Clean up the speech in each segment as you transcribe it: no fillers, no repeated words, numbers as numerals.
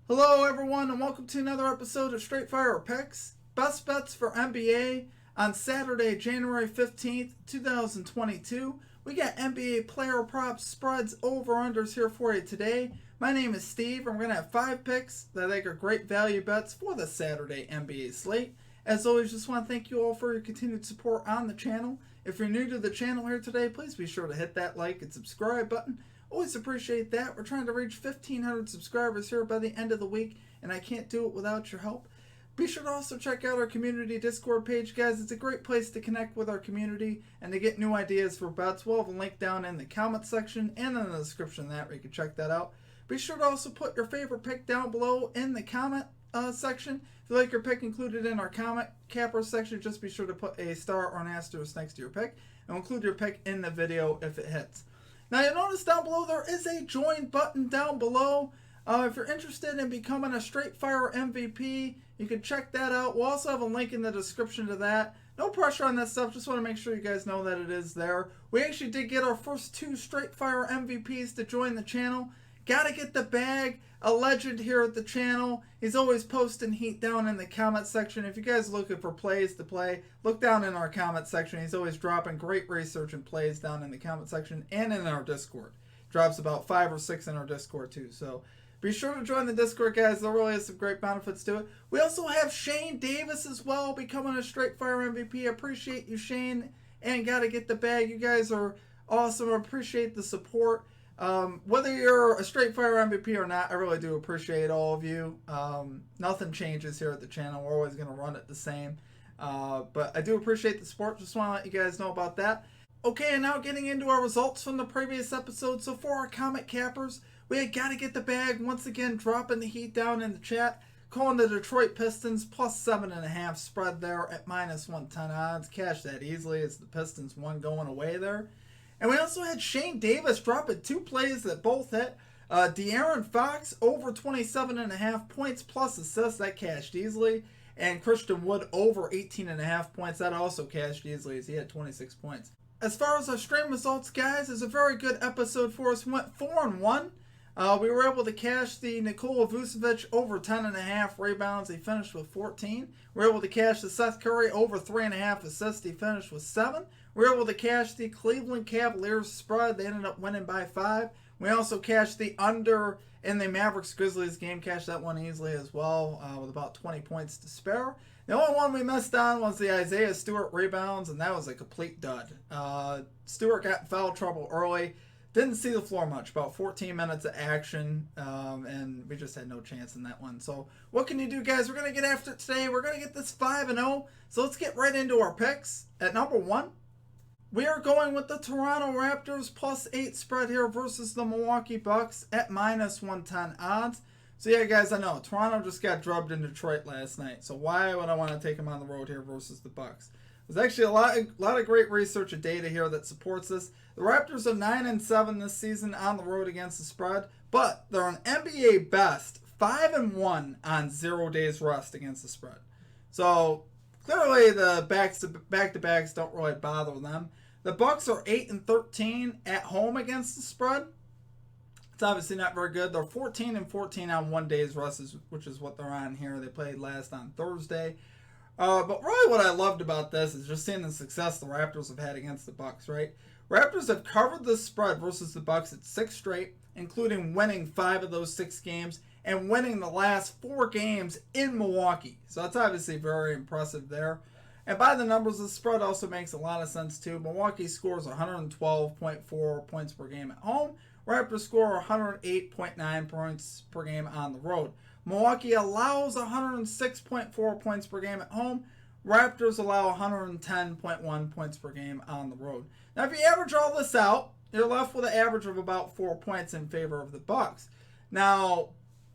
Hello everyone and welcome to another episode of Straight Fire Picks. Best bets for NBA on Saturday, January 15th, 2022. We got NBA player props, spreads, over-unders here for you today. My name is Steve. I'm going to have 5 picks that I think are great value bets for the Saturday NBA slate. As always, just want to thank you all for your continued support on the channel. If you're new to the channel here today, please be sure to hit that like and subscribe button. Always appreciate that. We're trying to reach 1,500 subscribers here by the end of the week, and I can't do it without your help. Be sure to also check out our community Discord page, guys. It's a great place to connect with our community and to get new ideas for bets. We'll have a link down in the comments section and in the description of that where you can check that out. Be sure to also put your favorite pick down below in the comment section. If you like your pick included in our comment capper section, just be sure to put a star or an asterisk next to your pick, and we'll include your pick in the video if it hits. Now you'll notice down below there is a join button down below. If you're interested in becoming a Straight Fire MVP, you can check that out. We'll also have a link in the description to that. No pressure on that stuff, just want to make sure you guys know that it is there. We actually did get our first 2 Straight Fire MVPs to join the channel. Gotta get the bag, a legend here at the channel. He's always posting heat down in the comment section. If you guys are looking for plays to play, look down in our comment section. He's always dropping great research and plays down in the comment section and in our Discord. Drops about 5 or 6 in our Discord too. So be sure to join the Discord, guys. There really is some great benefits to it. We also have Shane Davis as well becoming a Straight Fire MVP. Appreciate you, Shane, and gotta get the bag. You guys are awesome. I appreciate the support. Whether you're a Straight Fire MVP or not, I really do appreciate all of you. Nothing changes here at the channel. We're always going to run it the same. But I do appreciate the support. Just want to let you guys know about that. Okay, and now getting into our results from the previous episode. So for our comment cappers, we had got to get the bag. Once again, dropping the heat down in the chat. Calling the Detroit Pistons plus 7.5 spread there at minus 110 odds. Cash that easily as the Pistons won going away there. And we also had Shane Davis dropping 2 plays that both hit. De'Aaron Fox over 27.5 points plus assists. That cashed easily. And Christian Wood over 18.5 points. That also cashed easily as he had 26 points. As far as our stream results, guys, it's a very good episode for us. We went 4-1. We were able to cash the Nikola Vucevic over 10.5 rebounds. He finished with 14. We were able to cash the Seth Curry over 3.5 assists. He finished with 7. We were able to cash the Cleveland Cavaliers spread. They ended up winning by 5. We also cashed the under in the Mavericks-Grizzlies game. Cashed that one easily as well with about 20 points to spare. The only one we missed on was the Isaiah Stewart rebounds, and that was a complete dud. Stewart got in foul trouble early. Didn't see the floor much, about 14 minutes of action, and we just had no chance in that one. So what can you do, guys? We're going to get after it today. We're going to get this 5-0. So let's get right into our picks. At number 1, we are going with the Toronto Raptors plus 8 spread here versus the Milwaukee Bucks at minus 110 odds. So yeah, guys, I know Toronto just got drubbed in Detroit last night. So why would I want to take them on the road here versus the Bucks? There's actually a lot of great research and data here that supports this. The Raptors are 9-7 this season on the road against the spread, but they're an NBA best 5-1 on 0 days rest against the spread. So clearly the back-to-backs don't really bother them. The Bucks are 8-13 at home against the spread. It's obviously not very good. They're 14-14 on 1 day's rest, which is what they're on here. They played last on Thursday. But really what I loved about this is just seeing the success the Raptors have had against the Bucks, right? Raptors have covered the spread versus the Bucks at 6 straight, including winning 5 of those 6 games and winning the last 4 games in Milwaukee. So that's obviously very impressive there. And by the numbers, the spread also makes a lot of sense too. Milwaukee scores 112.4 points per game at home. Raptors score 108.9 points per game on the road. Milwaukee allows 106.4 points per game at home. Raptors allow 110.1 points per game on the road. Now, if you average all this out, you're left with an average of about 4 points in favor of the Bucks. Now,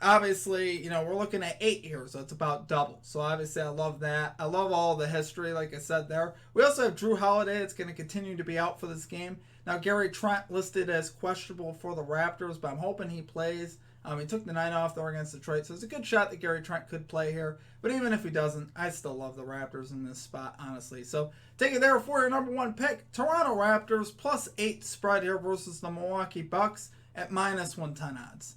obviously, you know, we're looking at 8 here, so it's about double. So obviously, I love that. I love all the history, like I said there. We also have Drew Holiday. It's going to continue to be out for this game. Now, Gary Trent listed as questionable for the Raptors, but I'm hoping he plays. He took the night off there against Detroit, so it's a good shot that Gary Trent could play here. But even if he doesn't, I still love the Raptors in this spot, honestly. So take it there for your number 1 pick. Toronto Raptors plus 8 spread here versus the Milwaukee Bucks at minus 110 odds.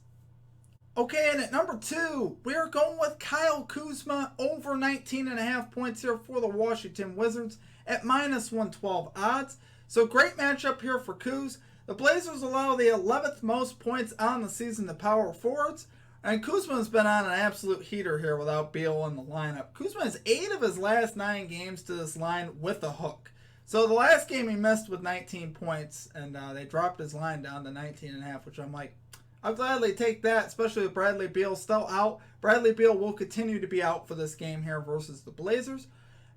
Okay, and at number 2, we are going with Kyle Kuzma over 19.5 points here for the Washington Wizards at minus 112 odds. So great matchup here for Kuz. The Blazers allow the 11th most points on the season to power forwards. And Kuzma's been on an absolute heater here without Beal in the lineup. Kuzma has 8 of his last 9 games to this line with a hook. So the last game he missed with 19 points, and they dropped his line down to 19.5, which I'm like, I'll gladly take that, especially with Bradley Beal still out. Bradley Beal will continue to be out for this game here versus the Blazers.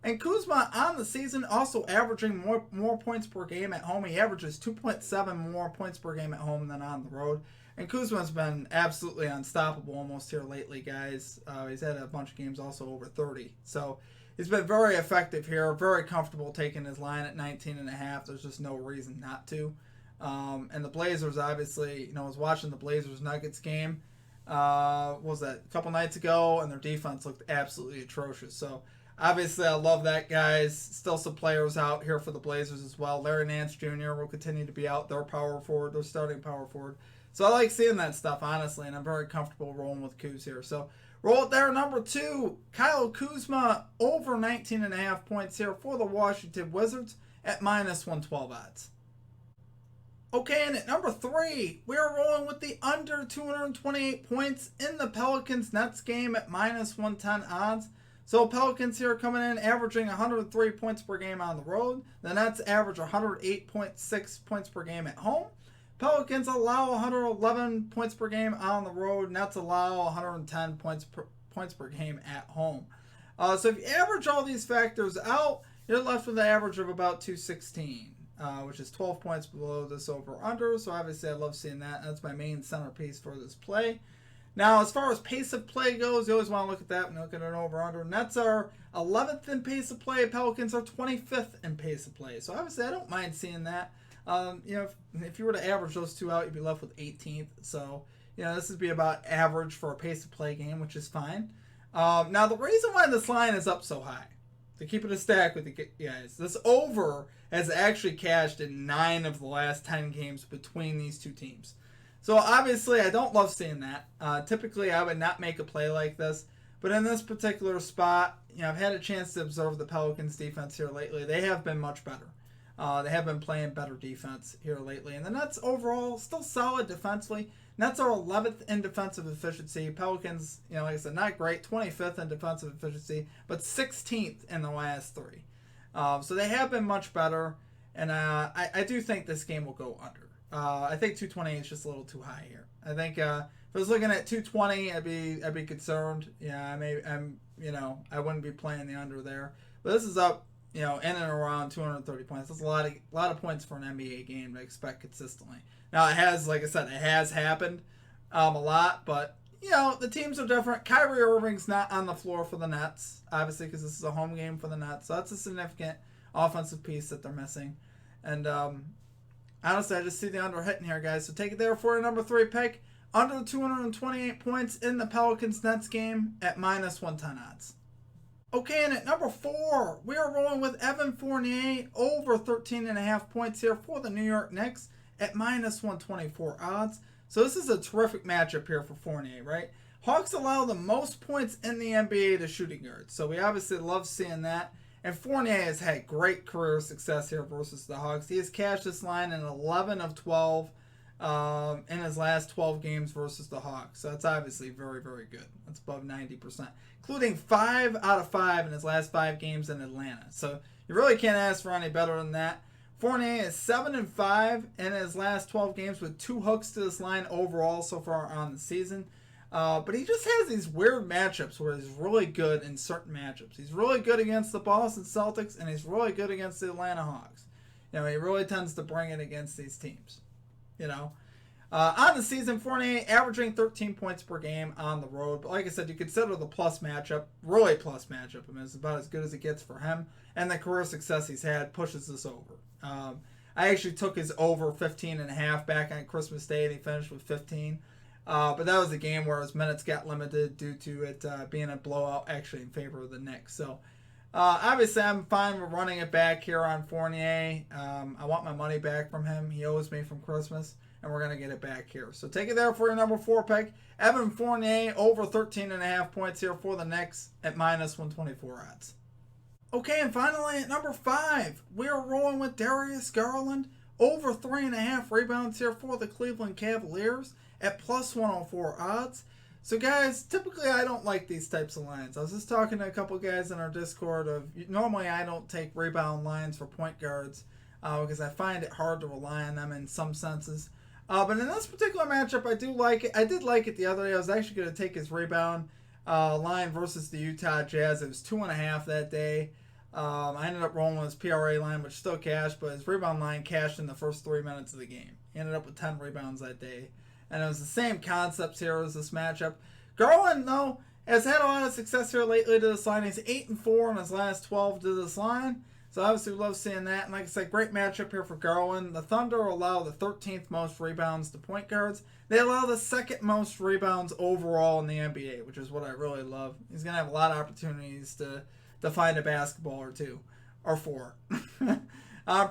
And Kuzma on the season also averaging more points per game at home. He averages 2.7 more points per game at home than on the road. And Kuzma's been absolutely unstoppable almost here lately, guys. He's had a bunch of games also over 30. So he's been very effective here, very comfortable taking his line at 19.5. There's just no reason not to. And the Blazers, obviously, I was watching the Blazers-Nuggets game, what was that, a couple nights ago, and their defense looked absolutely atrocious. So, obviously, I love that, guys. Still some players out here for the Blazers as well. Larry Nance Jr. will continue to be out. Their power forward, their starting power forward. So, I like seeing that stuff, honestly, and I'm very comfortable rolling with Kuz here. So, roll it there, number 2, Kyle Kuzma over 19.5 points here for the Washington Wizards at minus 112 odds. Okay, and at number 3, we are rolling with the under 228 points in the Pelicans-Nets game at minus 110 odds. So Pelicans here coming in averaging 103 points per game on the road. The Nets average 108.6 points per game at home. Pelicans allow 111 points per game on the road. Nets allow 110 points per game at home. So if you average all these factors out, you're left with an average of about 216. Which is 12 points below this over-under. So obviously I love seeing that. That's my main centerpiece for this play. Now, as far as pace of play goes, you always want to look at that when you look at an over-under. Nets are 11th in pace of play. Pelicans are 25th in pace of play. So obviously I don't mind seeing that. If you were to average those two out, you'd be left with 18th. So, this would be about average for a pace of play game, which is fine. Now, the reason why this line is up so high, to keep it a stack with you guys, this over has actually cashed in 9 of the last 10 games between these two teams. So obviously I don't love seeing that. Typically I would not make a play like this. But in this particular spot, I've had a chance to observe the Pelicans defense here lately. They have been much better. They have been playing better defense here lately. And the Nets overall still solid defensively. Nets are 11th in defensive efficiency. Pelicans, like I said, not great. 25th in defensive efficiency, but 16th in the last 3. So they have been much better. And I do think this game will go under. I think 228 is just a little too high here. I think if I was looking at 220, I'd be concerned. I wouldn't be playing the under there. But this is up, in and around 230 points. That's a lot of points for an NBA game to expect consistently. Now it has, like I said, it has happened a lot, but the teams are different. Kyrie Irving's not on the floor for the Nets, obviously, because this is a home game for the Nets. So that's a significant offensive piece that they're missing. And honestly, I just see the under hitting here, guys. So take it there for a number 3 pick. Under 228 points in the Pelicans-Nets game at minus 110 odds. Okay, and at number 4, we are rolling with Evan Fournier over 13.5 points here for the New York Knicks at minus 124 odds. So this is a terrific matchup here for Fournier, right? Hawks allow the most points in the NBA to shooting guards. So we obviously love seeing that. And Fournier has had great career success here versus the Hawks. He has cashed this line in 11 of 12 in his last 12 games versus the Hawks. So that's obviously very, very good. That's above 90%, including 5 out of 5 in his last 5 games in Atlanta. So you really can't ask for any better than that. Fournier is 7-5 in his last 12 games with 2 hooks to this line overall so far on the season. But he just has these weird matchups where he's really good in certain matchups. He's really good against the Boston Celtics, and he's really good against the Atlanta Hawks. He really tends to bring it against these teams. On the season, Fournier averaging 13 points per game on the road. But like I said, you consider the plus matchup, really plus matchup. It's about as good as it gets for him. And the career success he's had pushes this over. I actually took his over 15.5 back on Christmas Day, and he finished with 15. But that was a game where his minutes got limited due to it being a blowout actually in favor of the Knicks. So obviously I'm fine with running it back here on Fournier. I want my money back from him. He owes me from Christmas. and we're going to get it back here. So take it there for your number 4 pick. Evan Fournier over 13.5 points here for the Knicks at minus 124 odds. Okay, and finally at number 5, we are rolling with Darius Garland over 3.5 rebounds here for the Cleveland Cavaliers at plus 104 odds. So guys, typically I don't like these types of lines. I was just talking to a couple guys in our Discord of, normally I don't take rebound lines for point guards because I find it hard to rely on them in some senses. But in this particular matchup, I do like it. I did like it the other day. I was actually going to take his rebound line versus the Utah Jazz. It was 2.5 that day. I ended up rolling with his PRA line, which still cashed, but his rebound line cashed in the first 3 minutes of the game. He ended up with 10 rebounds that day. And it was the same concepts here as this matchup. Garland, though, has had a lot of success here lately to this line. He's 8-4 in his last 12 to this line. So obviously we love seeing that. And like I said, great matchup here for Garland. The Thunder allow the 13th most rebounds to point guards. They allow the 2nd most rebounds overall in the NBA, which is what I really love. He's going to have a lot of opportunities to find a basketball or 2 or 4.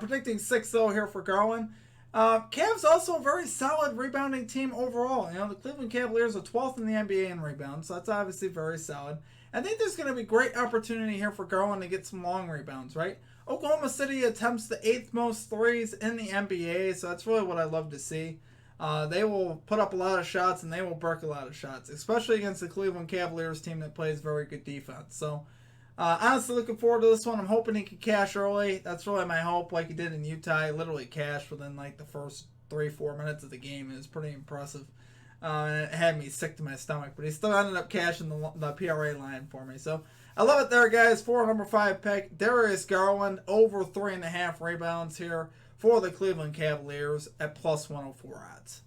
Predicting 6, though, here for Garland. Cavs also a very solid rebounding team overall. The Cleveland Cavaliers are 12th in the NBA in rebounds, so that's obviously very solid. I think there's going to be great opportunity here for Garland to get some long rebounds, right? Oklahoma City attempts the 8th most threes in the NBA, so that's really what I love to see. They will put up a lot of shots, and they will break a lot of shots, especially against the Cleveland Cavaliers team that plays very good defense. So, honestly, looking forward to this one. I'm hoping he can cash early. That's really my hope, like he did in Utah. He literally cashed within like the first 3-4 minutes of the game. It was pretty impressive. And it had me sick to my stomach, but he still ended up cashing the PRA line for me. So I love it there, guys. For number 5 pick, Darius Garland over 3.5 rebounds here for the Cleveland Cavaliers at plus 104 odds.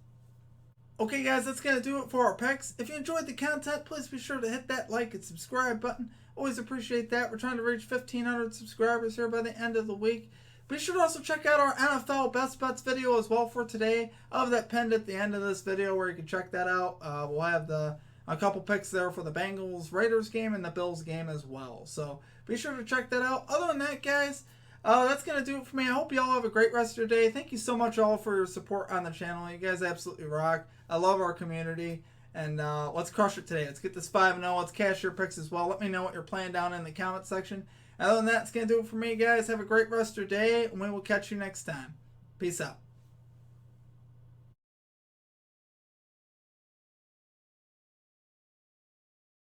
Okay, guys, that's going to do it for our picks. If you enjoyed the content, please be sure to hit that like and subscribe button. Always appreciate that. We're trying to reach 1,500 subscribers here by the end of the week. Be sure to also check out our NFL Best Bets video as well for today. I'll have that pinned at the end of this video where you can check that out. We'll have a couple picks there for the Bengals-Raiders game and the Bills game as well. So be sure to check that out. Other than that, guys, that's going to do it for me. I hope you all have a great rest of your day. Thank you so much all for your support on the channel. You guys absolutely rock. I love our community. And let's crush it today. Let's get this 5-0. Let's cash your picks as well. Let me know what you're playing down in the comment section. Other than that, it's going to do it for me, guys. Have a great rest of your day, and we will catch you next time. Peace out.